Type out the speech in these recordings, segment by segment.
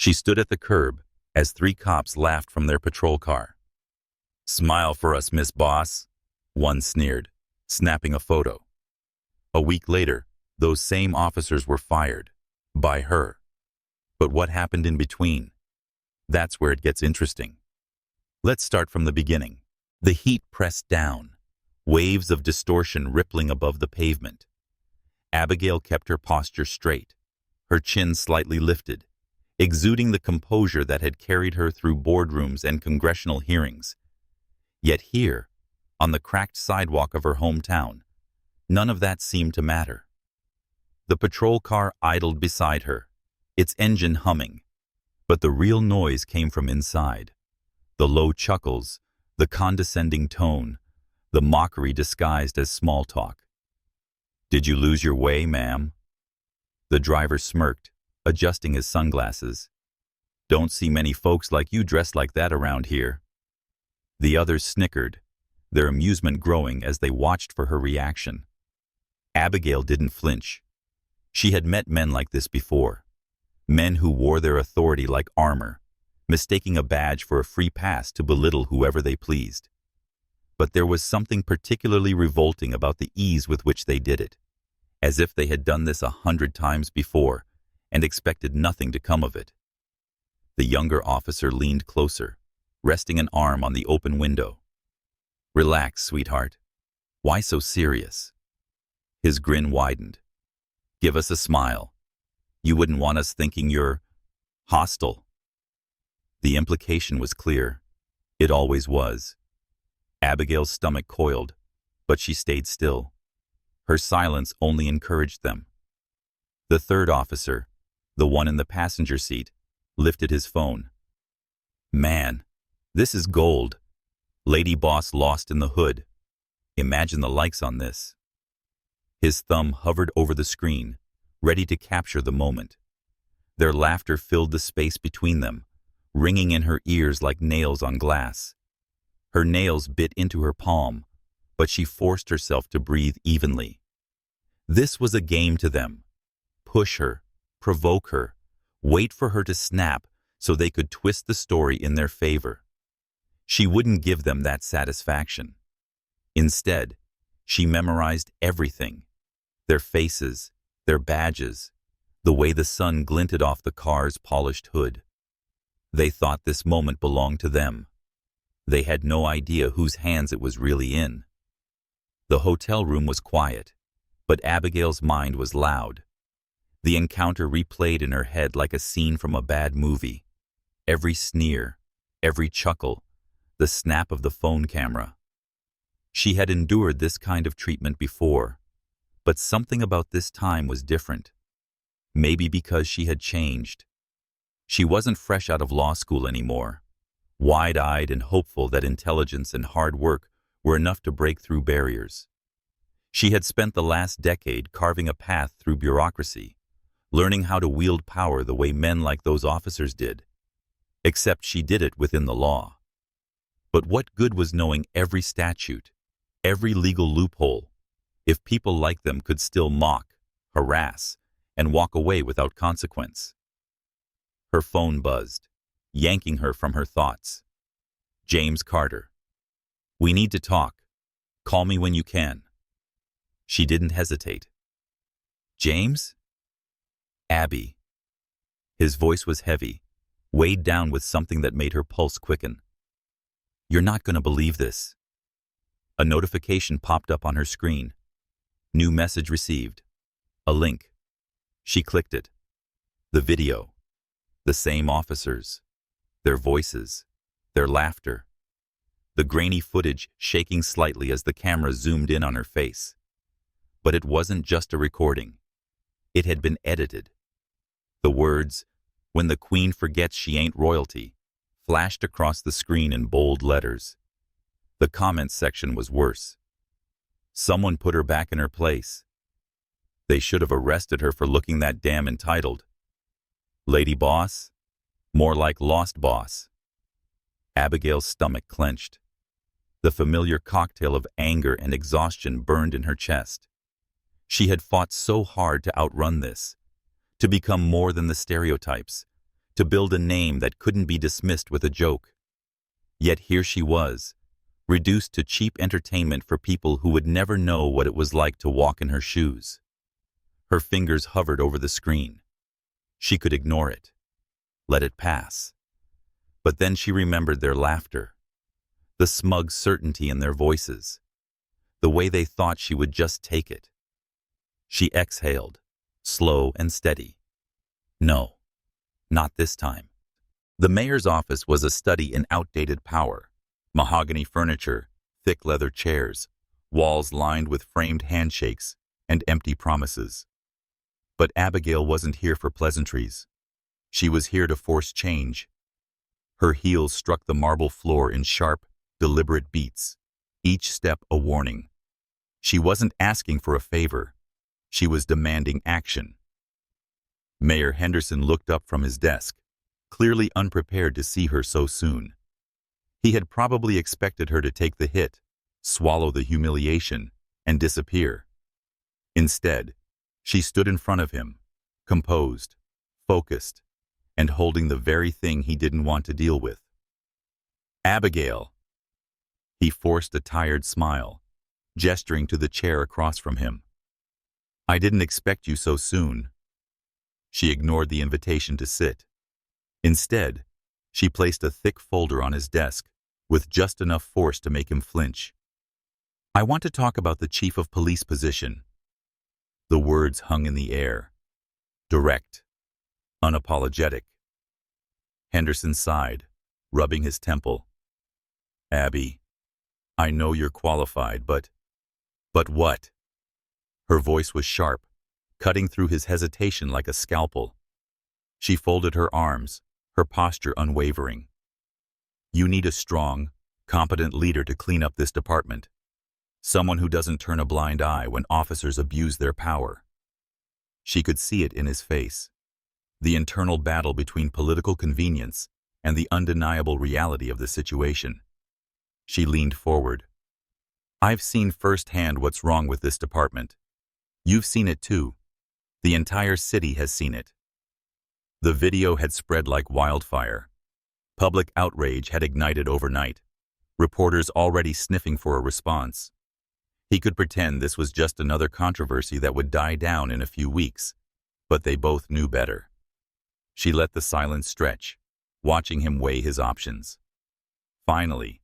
She stood at the curb as 3 cops laughed from their patrol car. "Smile for us, Miss Boss," one sneered, snapping a photo. A week later, those same officers were fired. By her. But what happened in between? That's where it gets interesting. Let's start from the beginning. The heat pressed down, waves of distortion rippling above the pavement. Abigail kept her posture straight, her chin slightly lifted, exuding the composure that had carried her through boardrooms and congressional hearings. Yet here, on the cracked sidewalk of her hometown, none of that seemed to matter. The patrol car idled beside her, its engine humming, but the real noise came from inside. The low chuckles, the condescending tone, the mockery disguised as small talk. "Did you lose your way, ma'am?" The driver smirked, adjusting his sunglasses. "Don't see many folks like you dressed like that around here." The others snickered, their amusement growing as they watched for her reaction. Abigail didn't flinch. She had met men like this before. Men who wore their authority like armor, mistaking a badge for a free pass to belittle whoever they pleased. But there was something particularly revolting about the ease with which they did it, as if they had done this 100 times before and expected nothing to come of it. The younger officer leaned closer, resting an arm on the open window. "Relax, sweetheart. Why so serious?" His grin widened. "Give us a smile. You wouldn't want us thinking you're hostile." The implication was clear. It always was. Abigail's stomach coiled, but she stayed still. Her silence only encouraged them. The third officer, the one in the passenger seat, lifted his phone. "Man, this is gold. Lady Boss lost in the hood. Imagine the likes on this." His thumb hovered over the screen, ready to capture the moment. Their laughter filled the space between them, ringing in her ears like nails on glass. Her nails bit into her palm, but she forced herself to breathe evenly. This was a game to them. Push her, provoke her, wait for her to snap so they could twist the story in their favor. She wouldn't give them that satisfaction. Instead, she memorized everything. Their faces, their badges, the way the sun glinted off the car's polished hood. They thought this moment belonged to them. They had no idea whose hands it was really in. The hotel room was quiet, but Abigail's mind was loud. The encounter replayed in her head like a scene from a bad movie. Every sneer, every chuckle, the snap of the phone camera. She had endured this kind of treatment before, but something about this time was different. Maybe because she had changed. She wasn't fresh out of law school anymore, wide-eyed and hopeful that intelligence and hard work were enough to break through barriers. She had spent the last decade carving a path through bureaucracy, learning how to wield power the way men like those officers did. Except she did it within the law. But what good was knowing every statute, every legal loophole, if people like them could still mock, harass, and walk away without consequence? Her phone buzzed, yanking her from her thoughts. James Carter. "We need to talk. Call me when you can." She didn't hesitate. "James?" "Abby." His voice was heavy, weighed down with something that made her pulse quicken. "You're not going to believe this." A notification popped up on her screen. New message received. A link. She clicked it. The video. The same officers. Their voices. Their laughter. The grainy footage shaking slightly as the camera zoomed in on her face. But it wasn't just a recording. It had been edited. The words, "When the Queen forgets she ain't royalty," flashed across the screen in bold letters. The comments section was worse. Someone put her back in her place. They should have arrested her for looking that damn entitled. Lady Boss? More like Lost Boss. Abigail's stomach clenched. The familiar cocktail of anger and exhaustion burned in her chest. She had fought so hard to outrun this, to become more than the stereotypes, to build a name that couldn't be dismissed with a joke. Yet here she was, reduced to cheap entertainment for people who would never know what it was like to walk in her shoes. Her fingers hovered over the screen. She could ignore it, let it pass. But then she remembered their laughter, the smug certainty in their voices, the way they thought she would just take it. She exhaled, slow and steady. No, not this time. The mayor's office was a study in outdated power. Mahogany furniture, thick leather chairs, walls lined with framed handshakes and empty promises. But Abigail wasn't here for pleasantries. She was here to force change. Her heels struck the marble floor in sharp, deliberate beats, each step a warning. She wasn't asking for a favor. She was demanding action. Mayor Henderson looked up from his desk, clearly unprepared to see her so soon. He had probably expected her to take the hit, swallow the humiliation, and disappear. Instead, she stood in front of him, composed, focused, and holding the very thing he didn't want to deal with. Abigail. He forced a tired smile, gesturing to the chair across from him. I didn't expect you so soon. She ignored the invitation to sit. Instead, she placed a thick folder on his desk, with just enough force to make him flinch. I want to talk about the chief of police position. The words hung in the air. Direct. Unapologetic. Henderson sighed, rubbing his temple. Abby, I know you're qualified, but what? Her voice was sharp, cutting through his hesitation like a scalpel. She folded her arms, her posture unwavering. You need a strong, competent leader to clean up this department. Someone who doesn't turn a blind eye when officers abuse their power. She could see it in his face. The internal battle between political convenience and the undeniable reality of the situation. She leaned forward. I've seen firsthand what's wrong with this department. You've seen it too. The entire city has seen it. The video had spread like wildfire. Public outrage had ignited overnight, reporters already sniffing for a response. He could pretend this was just another controversy that would die down in a few weeks, but they both knew better. She let the silence stretch, watching him weigh his options. Finally,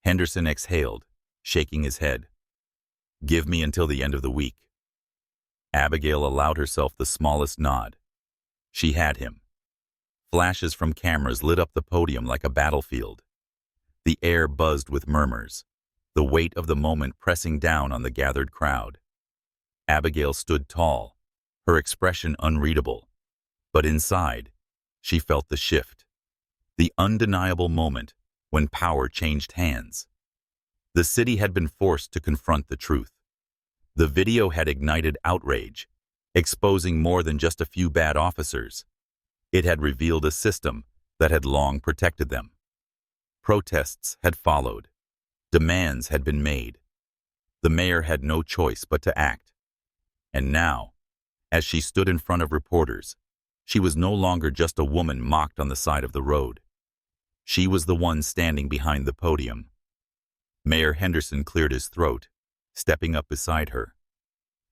Henderson exhaled, shaking his head. Give me until the end of the week. Abigail allowed herself the smallest nod. She had him. Flashes from cameras lit up the podium like a battlefield. The air buzzed with murmurs, the weight of the moment pressing down on the gathered crowd. Abigail stood tall, her expression unreadable. But inside, she felt the shift, the undeniable moment when power changed hands. The city had been forced to confront the truth. The video had ignited outrage, exposing more than just a few bad officers. It had revealed a system that had long protected them. Protests had followed. Demands had been made. The mayor had no choice but to act. And now, as she stood in front of reporters, she was no longer just a woman mocked on the side of the road. She was the one standing behind the podium. Mayor Henderson cleared his throat, stepping up beside her.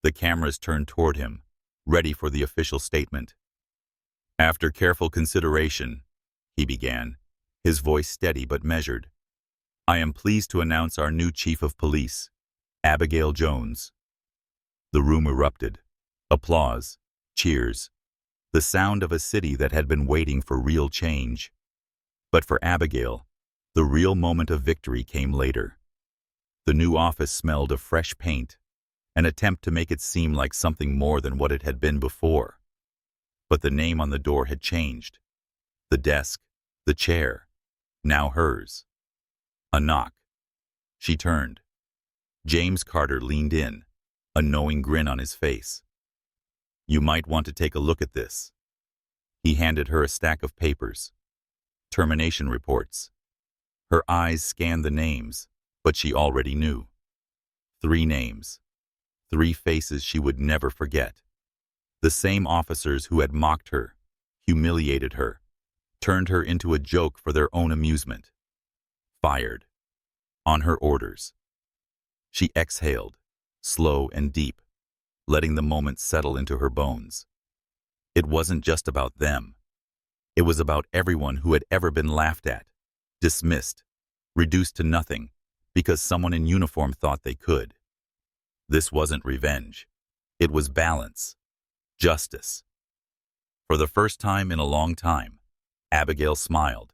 The cameras turned toward him, ready for the official statement. After careful consideration, he began, his voice steady but measured, I am pleased to announce our new chief of police, Abigail Jones. The room erupted. Applause, cheers, the sound of a city that had been waiting for real change. But for Abigail, the real moment of victory came later. The new office smelled of fresh paint, an attempt to make it seem like something more than what it had been before. But the name on the door had changed. The desk, the chair, now hers. A knock. She turned. James Carter leaned in, a knowing grin on his face. You might want to take a look at this. He handed her a stack of papers. Termination reports. Her eyes scanned the names, but she already knew. 3 names. 3 faces she would never forget. The same officers who had mocked her, humiliated her, turned her into a joke for their own amusement. Fired. On her orders. She exhaled, slow and deep, letting the moment settle into her bones. It wasn't just about them. It was about everyone who had ever been laughed at, dismissed, reduced to nothing, because someone in uniform thought they could. This wasn't revenge. It was balance. Justice. For the first time in a long time, Abigail smiled.